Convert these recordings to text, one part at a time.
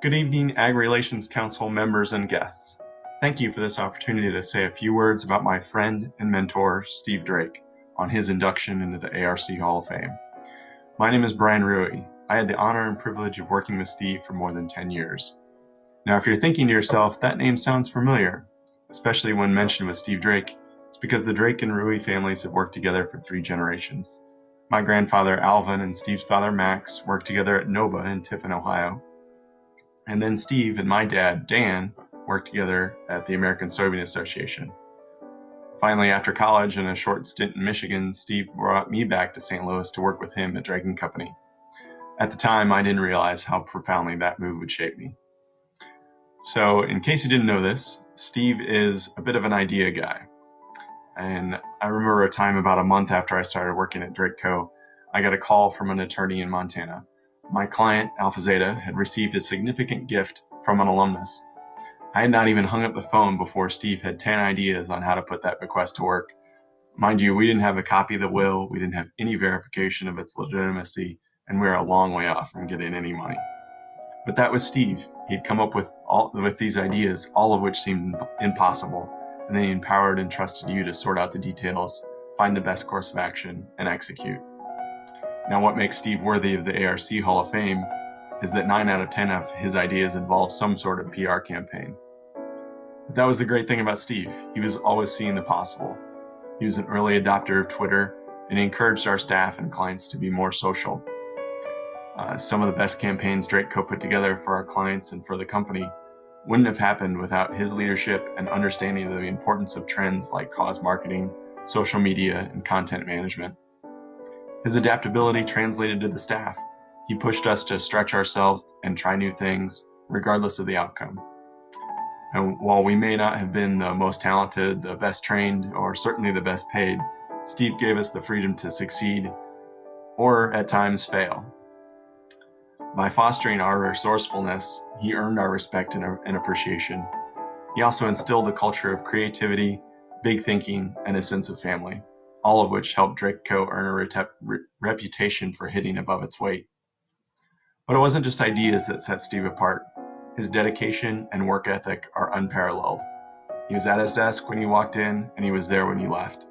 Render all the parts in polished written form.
Good evening, Ag Relations Council members and guests. Thank you for this opportunity to say a few words about my friend and mentor, Steve Drake, on his induction into the ARC Hall of Fame. My name is Brian Reuwee. I had the honor and privilege of working with Steve for more than 10 years. Now, if you're thinking to yourself, that name sounds familiar, especially when mentioned with Steve Drake, it's because the Drake and Reuwee families have worked together for 3 generations. My grandfather, Alvin, and Steve's father, Max, worked together at Noba in Tiffin, Ohio. And then Steve and my dad, Dan, worked together at the American Soybean Association. Finally, after college and a short stint in Michigan, Steve brought me back to St. Louis to work with him at Drake & Company. At the time, I didn't realize how profoundly that move would shape me. So, in case you didn't know this, Steve is a bit of an idea guy. And I remember a time about a month after I started working at Drake Co., I got a call from an attorney in Montana. My client, Alpha Zeta, had received a significant gift from an alumnus. I had not even hung up the phone before Steve had 10 ideas on how to put that bequest to work. Mind you, we didn't have a copy of the will, we didn't have any verification of its legitimacy, and we were a long way off from getting any money. But that was Steve. He'd come up with these ideas, all of which seemed impossible, and then he empowered and trusted you to sort out the details, find the best course of action, and execute. Now, what makes Steve worthy of the ARC Hall of Fame is that 9 out of 10 of his ideas involved some sort of PR campaign. But that was the great thing about Steve. He was always seeing the possible. He was an early adopter of Twitter, and he encouraged our staff and clients to be more social. Some of the best campaigns Drake Co. put together for our clients and for the company wouldn't have happened without his leadership and understanding of the importance of trends like cause marketing, social media, and content management. His adaptability translated to the staff. He pushed us to stretch ourselves and try new things, regardless of the outcome. And while we may not have been the most talented, the best trained, or certainly the best paid, Steve gave us the freedom to succeed, or at times fail. By fostering our resourcefulness, he earned our respect and appreciation. He also instilled a culture of creativity, big thinking, and a sense of family, all of which helped Drake Co. earn a reputation for hitting above its weight. But it wasn't just ideas that set Steve apart. His dedication and work ethic are unparalleled. He was at his desk when you walked in, and he was there when you left.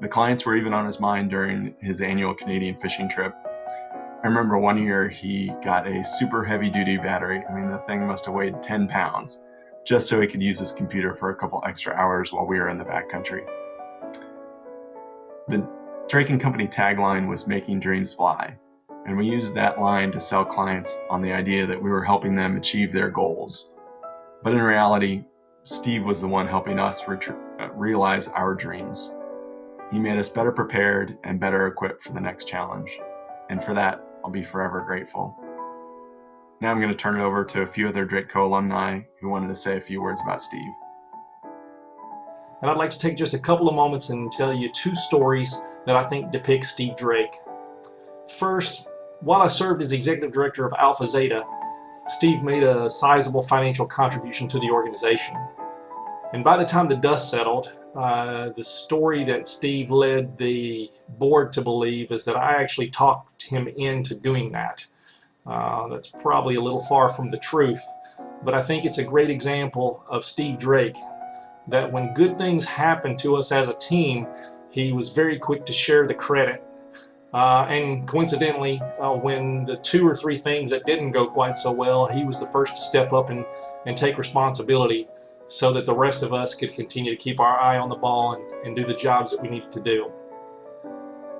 The clients were even on his mind during his annual Canadian fishing trip. I remember one year he got a super heavy-duty battery. I mean, the thing must have weighed 10 pounds, just so he could use his computer for a couple extra hours while we were in the backcountry. The Drake & Company tagline was "Making Dreams Fly," and we used that line to sell clients on the idea that we were helping them achieve their goals. But in reality, Steve was the one helping us realize our dreams. He made us better prepared and better equipped for the next challenge, and for that, I'll be forever grateful. Now I'm going to turn it over to a few other Drake Co. alumni who wanted to say a few words about Steve. And I'd like to take just a couple of moments and tell you 2 stories that I think depict Steve Drake. First, while I served as executive director of Alpha Zeta, Steve made a sizable financial contribution to the organization. And by the time the dust settled, the story that Steve led the board to believe is that I actually talked him into doing that. That's probably a little far from the truth, but I think it's a great example of Steve Drake, that when good things happen to us as a team, he was very quick to share the credit. And coincidentally, when the 2 or 3 things that didn't go quite so well, he was the first to step up and take responsibility so that the rest of us could continue to keep our eye on the ball and do the jobs that we needed to do.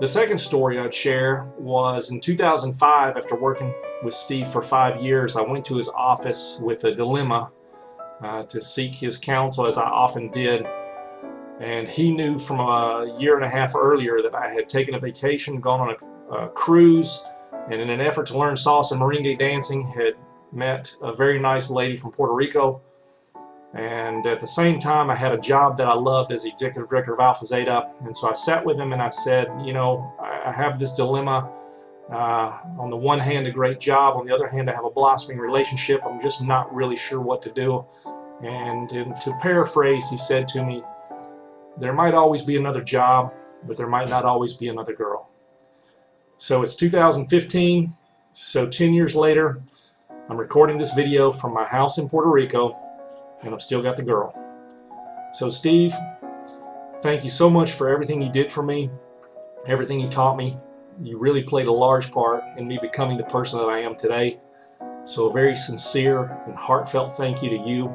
The second story I'd share was in 2005, after working with Steve for 5 years, I went to his office with a dilemma to seek his counsel, as I often did. And he knew from a year and a half earlier that I had taken a vacation, gone on a cruise, and in an effort to learn salsa and merengue dancing, had met a very nice lady from Puerto Rico. And at the same time, I had a job that I loved as the executive director of Alpha Zeta. And so I sat with him and I said, you know, I have this dilemma. On the one hand, a great job. On the other hand, I have a blossoming relationship. I'm just not really sure what to do. And to paraphrase, he said to me, there might always be another job, but there might not always be another girl. So it's 2015. So 10 years later, I'm recording this video from my house in Puerto Rico, and I've still got the girl. So Steve, thank you so much for everything you did for me, everything you taught me. You really played a large part in me becoming the person that I am today. So a very sincere and heartfelt thank you to you,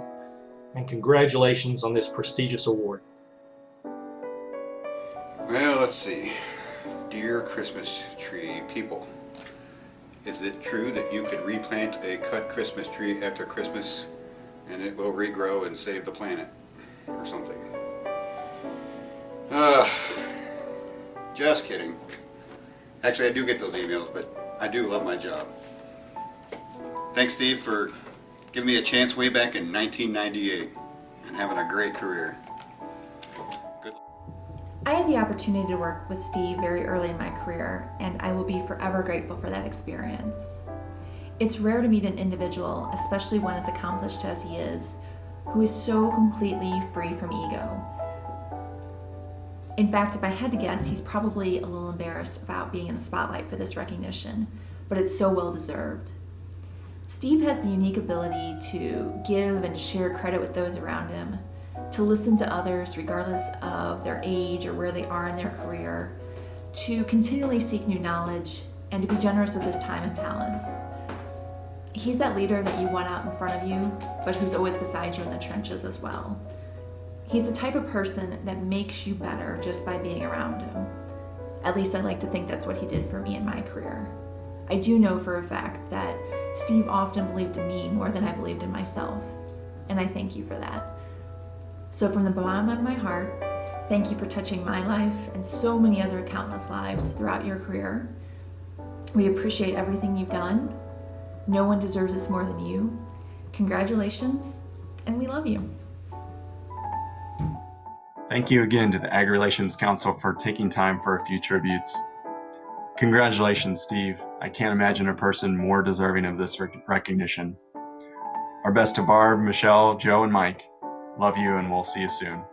and congratulations on this prestigious award. Well, let's see. Dear Christmas tree people, is it true that you could replant a cut Christmas tree after Christmas and it will regrow and save the planet or something? Just kidding. Actually, I do get those emails, but I do love my job. Thanks, Steve, for giving me a chance way back in 1998 and having a great career. I had the opportunity to work with Steve very early in my career, and I will be forever grateful for that experience. It's rare to meet an individual, especially one as accomplished as he is, who is so completely free from ego. In fact, if I had to guess, he's probably a little embarrassed about being in the spotlight for this recognition, but it's so well deserved. Steve has the unique ability to give and share credit with those around him, to listen to others regardless of their age or where they are in their career, to continually seek new knowledge, and to be generous with his time and talents. He's that leader that you want out in front of you, but who's always beside you in the trenches as well. He's the type of person that makes you better just by being around him. At least I like to think that's what he did for me in my career. I do know for a fact that Steve often believed in me more than I believed in myself, and I thank you for that. So from the bottom of my heart, thank you for touching my life and so many other countless lives throughout your career. We appreciate everything you've done. No one deserves this more than you. Congratulations, and we love you. Thank you again to the Ag Relations Council for taking time for a few tributes. Congratulations, Steve. I can't imagine a person more deserving of this recognition. Our best to Barb, Michelle, Joe, and Mike. Love you, and we'll see you soon.